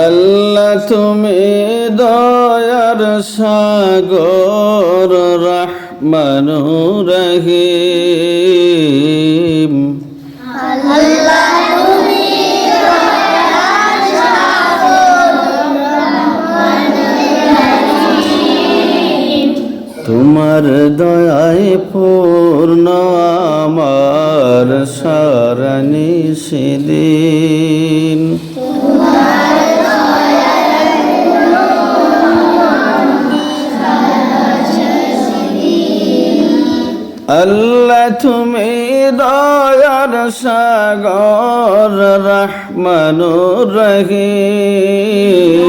আল্লাহ তুমি দয়ার সাগর রহমানুর রহিম। আল্লাহ তুমি দয়ার সাগর রহমানুর রহিম। তোমার দয়ায় পূর্ণ আমার সারা নিশিদিন। আল্লাহ তুমি দয়ার সাগর রহমানুর রহিম।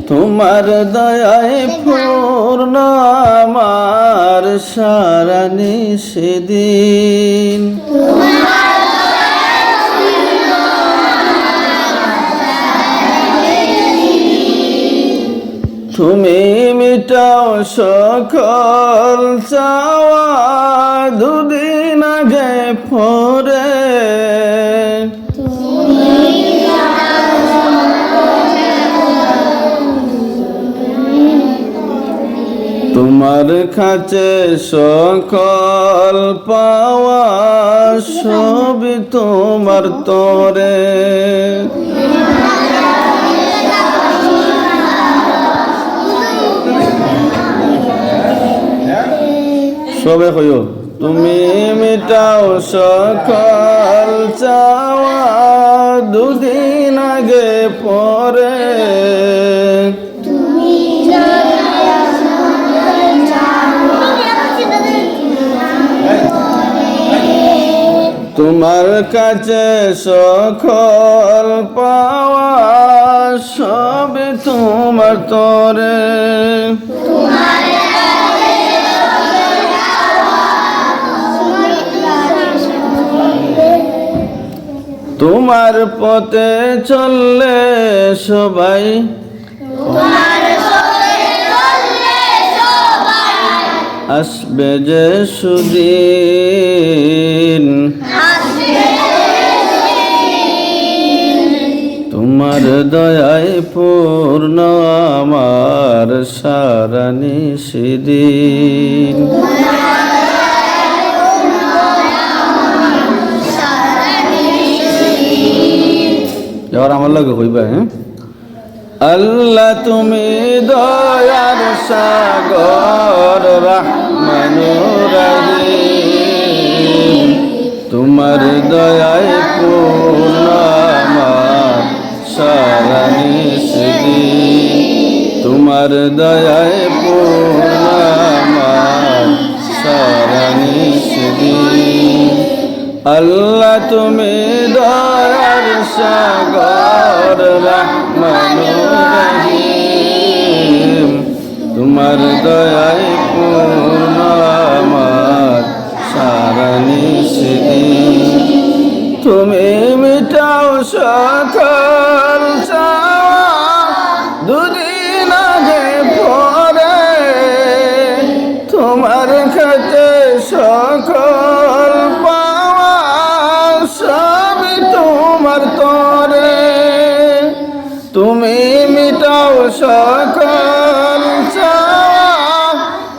তোমার দয়ায় পূর্ণ আমার সারা নিশিদিন। তুমি মিটাও সকল চাওয়া দুদিন আগে পরে। তোমার কাছে সকল পাওয়া সবই তোমার তরে। সবে হইও তুমি মিটাও সকল চাওয়া দুদিন আগে পরে। তোমার কাছে সকল পাওয়া সবে তোমার তরে। তোমার পথে চললে সবাই, আসবে যে সুদিন। তোমার দয়ায় পূর্ণ আমার সারা নিশিদিন। এবার আমার লাগে কইবা, হ্যাঁ। আল্লাহ তুমি দয়ার সাগর রহমানুর রহিম। তোমার দয়ায় পূর্ণ আমার সারা নিশিদিন। তোমার দয়ায় পূর্ণ আমার সারা নিশিদিন। আল্লাহ তুমি দয়ার সাগর রহমানুর রহিম। তোমার দয়ায় পূর্ণ আমার সারা নিশিদিন। তুমি মিটাও সকল চাওয়া দুদিন আগে পরে। তোমার কাছে সকল পাওয়া সবই তোমার তরে। তুমি মিটাও সকল চাওয়া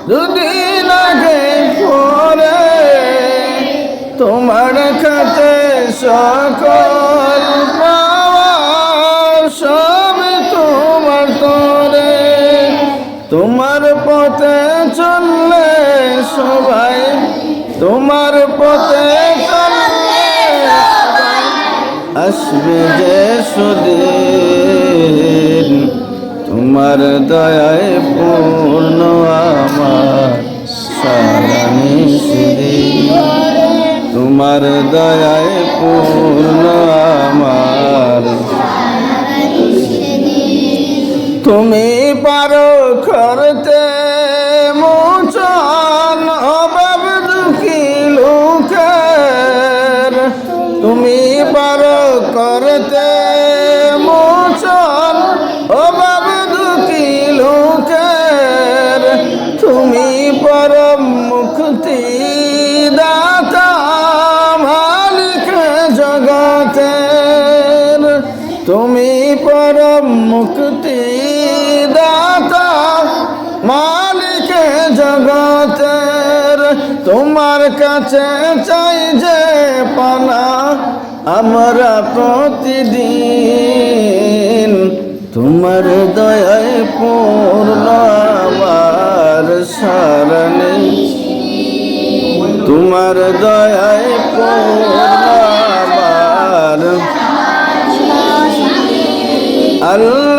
দুদিন আগে পরে। তোমার কাছে সকল পাওয়া সবই তোমার তরে। তোমার পথে চললে সবাই, তোমার পথে চললে আসবে যে সুদিন। তোমার দয়ায় পূর্ণ আমার সারা নিশিদিন। তোমার দয়ায় পূর্ণ আমার। তুমি পারো করতে মোচন অভাব দুঃখী লোকের। তুমি পারো করতে মোচন অভাব দুঃখী লোকের। তুমি পরম মুক্তি দাতা মালিক জগতের, তুমি পরম মুক্তি দাতা মালিক জগতের। তোমার কাছে চাই যে পানা আমরা প্রতিদিন, তোমার দয়ায় পূর্ণ আমার সারণে, তোমার দয়ায় পূর্ণ আমার আল্লাহ।